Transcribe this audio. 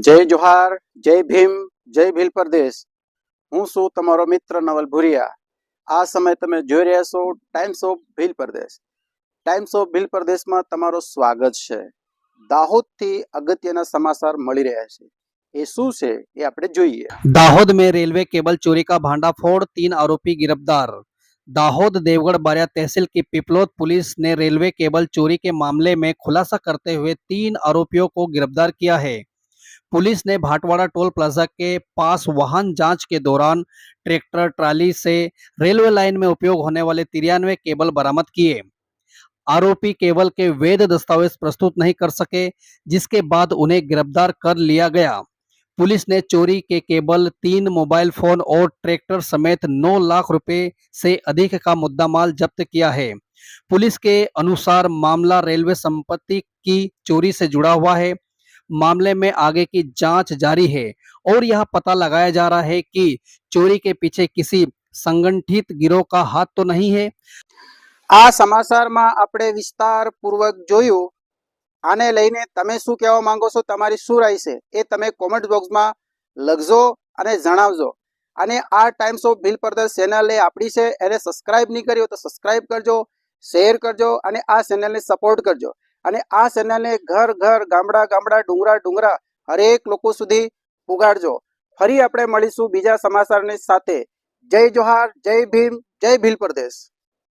जय जोहार, जय भीम, जय भील प्रदेश। हूँ छुं तमारो मित्र नवल भूरिया। आ समय तमे जोई रह्या छो times of Bhil Pradesh. Times of Bhil Pradesh में तमारो स्वागत छे। दाहोद थी अगत्यना समाचार मळी रह्या छे। ए शुं छे ए आपणे जोईए। दाहोद में रेलवे केबल चोरी का भांडाफोड़, 3 आरोपी गिरफ्तार। दाहोद देवगढ़ बारिया तहसील की पिपलोद पुलिस ने रेलवे केबल चोरी के मामले में खुलासा करते हुए 3 आरोपियों को गिरफ्तार किया है। पुलिस ने भाटवाड़ा टोल प्लाजा के पास वाहन जांच के दौरान ट्रैक्टर ट्राली से रेलवे लाइन में उपयोग होने वाले 93 केबल बरामद किए। आरोपी केबल के वैध दस्तावेज प्रस्तुत नहीं कर सके, जिसके बाद उन्हें गिरफ्तार कर लिया गया। पुलिस ने चोरी के केबल, 3 मोबाइल फोन और ट्रैक्टर समेत 9 लाख रुपए से अधिक का मुद्दामाल जब्त किया है। पुलिस के अनुसार मामला रेलवे संपत्ति की चोरी से जुड़ा हुआ है। मामले में आगे की जांच जारी है और यह पता लगाया जा रहा है कि चोरी के पीछे किसी संगठित गिरोह का हाथ तो नहीं है। आ समाचार में आपणे विस्तारपूर्वक जोयुं। आने लईने तमे शुं कहेवा मांगो छो, तमारी शुं राय छे ए तमे कॉमेंट बॉक्स में लखजो अने जणावजो। अने आ times of Bhil Pradesh channel ए आपणी छे, एने सब्सक्राइब नहीं कर्यो तो सब्सक्राइब करजो, शेर करजो अने आ चेनल ने सपोर्ट करजो। अने आ चेनल ने घर घर, गामडा गामडा, डुंगरा डुंगरा हरेक लोको सुधी पुगाड़जो। फरी आपणे मळीशुं बीजा समाचारनी साथे। जय जोहार, जय भीम, जय भील प्रदेश।